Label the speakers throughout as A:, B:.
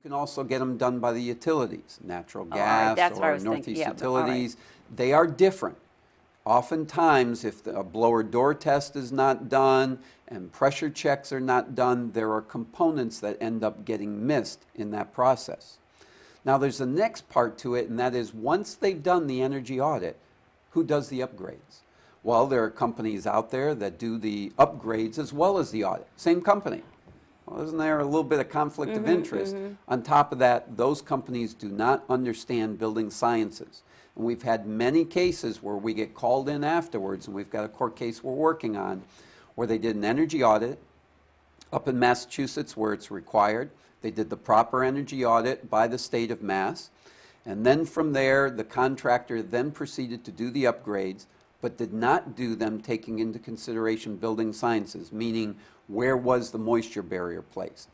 A: You can also get them done by the utilities, natural
B: Oh, all right,
A: gas
B: that's what I
A: or
B: was thinking.
A: Northeast
B: Yeah, all right.
A: Utilities. They are different. Oftentimes, if a blower door test is not done and pressure checks are not done, there are components that end up getting missed in that process. Now, there's the next part to it, and that is once they've done the energy audit, who does the upgrades? Well, there are companies out there that do the upgrades as well as the audit. Same company. Well, isn't there a little bit of conflict of interest? On top of that, those companies do not understand building sciences. And we've had many cases where we get called in afterwards, and we've got a court case we're working on, where they did an energy audit up in Massachusetts where it's required. They did the proper energy audit by the state of Mass. And then from there, the contractor then proceeded to do the upgrades, but did not do them taking into consideration building sciences, meaning where was the moisture barrier placed.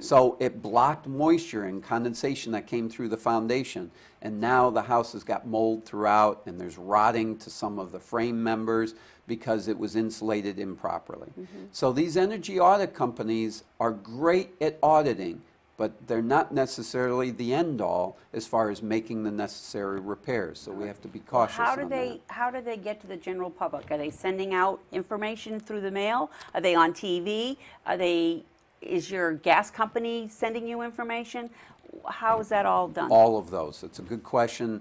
A: So it blocked moisture and condensation that came through the foundation, and now the house has got mold throughout, and there's rotting to some of the frame members because it was insulated improperly. So these energy audit companies are great at auditing, but they're not necessarily the end all as far as making the necessary repairs. So we have to be cautious
B: How
A: on
B: do
A: that.
B: how do they get to the general public? Are they sending out information through the mail? Are they on TV? Is your gas company sending you information? How is that all done?
A: All of those. It's a good question.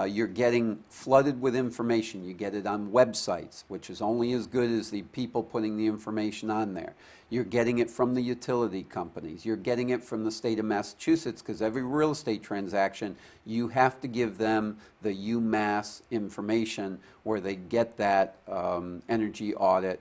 A: You're getting flooded with information. You get it on websites, which is only as good as the people putting the information on there. You're getting it from the utility companies. You're getting it from the state of Massachusetts, because every real estate transaction, you have to give them the UMass information where they get that energy audit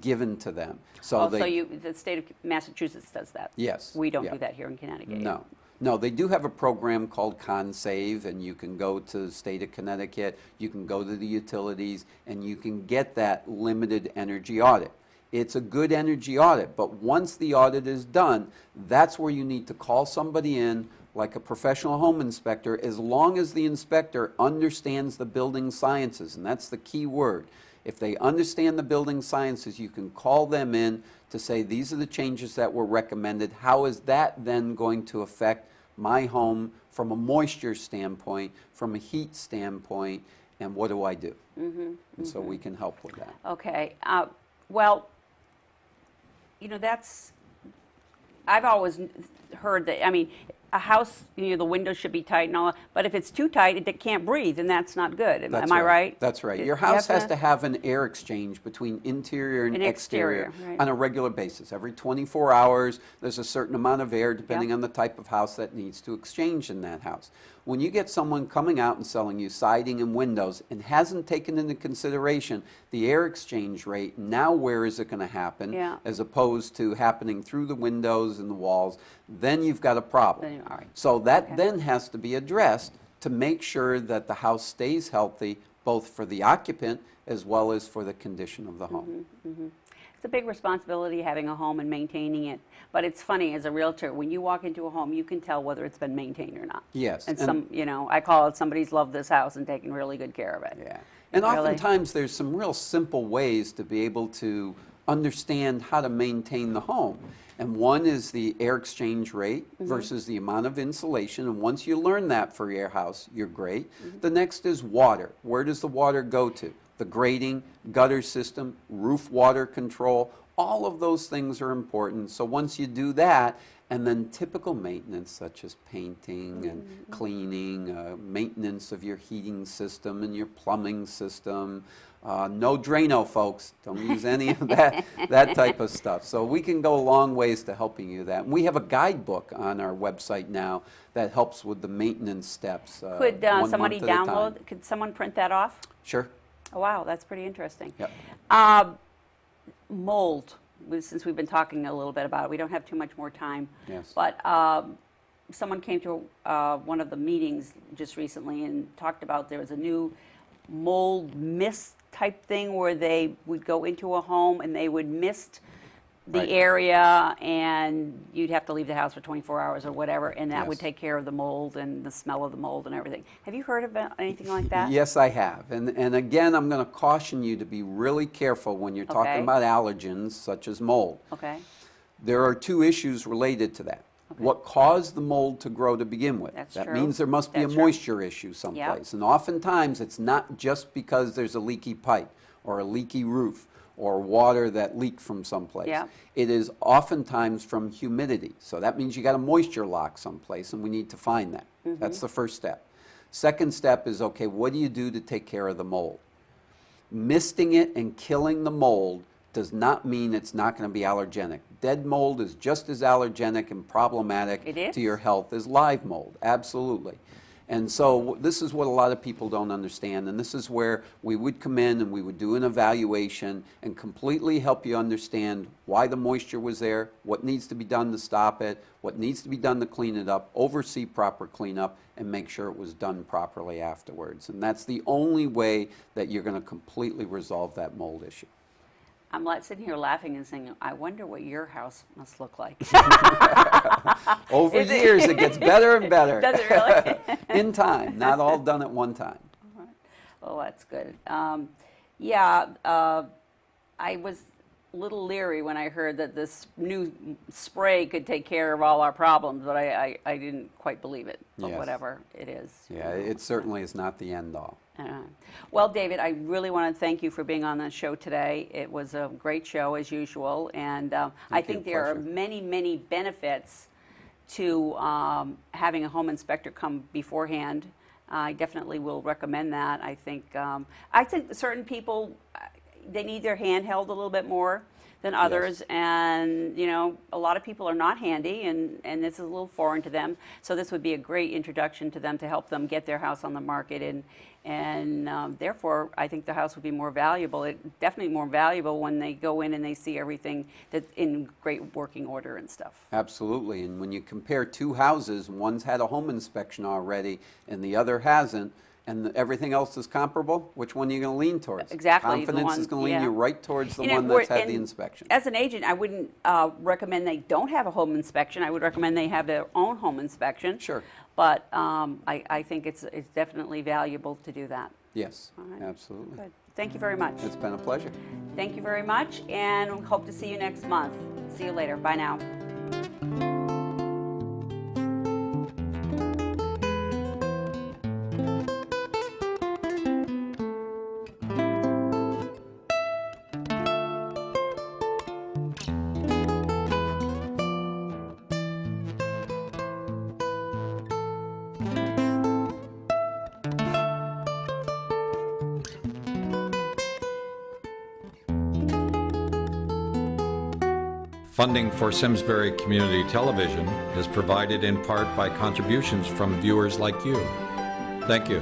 A: given to them. So
B: the state of Massachusetts does that?
A: Yes.
B: We don't
A: yeah.
B: do that here in Connecticut.
A: No. No, they do have a program called ConSave, and you can go to the state of Connecticut, you can go to the utilities, and you can get that limited energy audit. It's a good energy audit, but once the audit is done, that's where you need to call somebody in, like a professional home inspector, as long as the inspector understands the building sciences, and that's the key word. If they understand the building sciences, you can call them in to say, these are the changes that were recommended. How is that then going to affect my home from a moisture standpoint, from a heat standpoint, and what do I do? And so we can help with that.
B: Okay. Well, you know, I've always heard that, I mean, a house, you know, the windows should be tight and all that, but if it's too tight, it can't breathe, and that's not good. Am I right?
A: That's right. Your house has to have an air exchange between interior and exterior
B: right.
A: on a regular basis. Every 24 hours, there's a certain amount of air, depending on the type of house, that needs to exchange in that house. When you get someone coming out and selling you siding and windows and hasn't taken into consideration the air exchange rate, now where is it going to happen, as opposed to happening through the windows and the walls, then you've got a problem.
B: All right.
A: So that then has to be addressed to make sure that the house stays healthy, both for the occupant as well as for the condition of the home.
B: It's a big responsibility having a home and maintaining it. But it's funny, as a realtor, when you walk into a home, you can tell whether it's been maintained or not.
A: Yes.
B: And some, you know, I call it somebody's loved this house and taken really good care of it.
A: Yeah. And oftentimes there's some real simple ways to be able to understand how to maintain the home. And one is the air exchange rate versus the amount of insulation. And once you learn that for your house, you're great. The next is water. Where does the water go to? The grading, gutter system, roof water control, all of those things are important. So once you do that, and then typical maintenance such as painting and cleaning, maintenance of your heating system and your plumbing system. No Drano, folks. Don't use any of that type of stuff. So we can go a long ways to helping you that. And we have a guidebook on our website now that helps with the maintenance steps.
B: Could somebody download? Could someone print that off?
A: Sure.
B: Oh, wow, that's pretty interesting.
A: Yep.
B: Mold, since we've been talking a little bit about it, we don't have too much more time.
A: Yes.
B: But someone came to one of the meetings just recently and talked about there was a new mold mist type thing where they would go into a home and they would mist the area, and you'd have to leave the house for 24 hours or whatever, and that would take care of the mold and the smell of the mold and everything. Have you heard of anything like that?
A: Yes, I have. And again, I'm going to caution you to be really careful when you're talking about allergens such as mold.
B: Okay.
A: There are two issues related to that. what caused the mold to grow to begin with.
B: That's
A: that
B: true.
A: means there must be
B: That's
A: a
B: true.
A: moisture issue someplace. And oftentimes it's not just because there's a leaky pipe or a leaky roof or water that leaked from someplace.
B: Yep.
A: It is oftentimes from humidity. So that means you got a moisture lock someplace, and we need to find that. That's the first step. Second step is, okay, what do you do to take care of the mold? Misting it and killing the mold does not mean it's not going to be allergenic. Dead mold is just as allergenic and problematic to your health as live mold, absolutely. And so this is what a lot of people don't understand, and this is where we would come in and we would do an evaluation and completely help you understand why the moisture was there, what needs to be done to stop it, what needs to be done to clean it up, oversee proper cleanup, and make sure it was done properly afterwards. And that's the only way that you're going to completely resolve that mold issue.
B: I'm sitting here laughing and saying, I wonder what your house must look like.
A: Over years, it gets better and better.
B: Does it really?
A: In time, not all done at one time.
B: Oh, that's good. I was a little leery when I heard that this new spray could take care of all our problems, but I didn't quite believe it, but whatever it is.
A: Yeah, it certainly is not the end all.
B: Well, David, I really want to thank you for being on the show today. It was a great show, as usual, and I think there are many, many benefits to having a home inspector come beforehand. I definitely will recommend that. I think certain people, they need their hand held a little bit more than others, and you know, a lot of people are not handy, and this is a little foreign to them, so this would be a great introduction to them to help them get their house on the market, and therefore I think the house would be more valuable. Definitely more valuable when they go in and they see everything that's in great working order and stuff.
A: Absolutely, and when you compare two houses, one's had a home inspection already and the other hasn't, and everything else is comparable, which one are you going to lean towards?
B: Exactly.
A: Confidence is going to lean you right towards the one that's had the inspection.
B: As an agent, I wouldn't recommend they don't have a home inspection. I would recommend they have their own home inspection.
A: Sure.
B: But I think it's definitely valuable to do that.
A: Yes,
B: All right.
A: absolutely.
B: Good. Thank you very much.
A: It's been a pleasure.
B: Thank you very much, and hope to see you next month. See you later. Bye now.
C: Funding for Simsbury Community Television is provided in part by contributions from viewers like you. Thank you.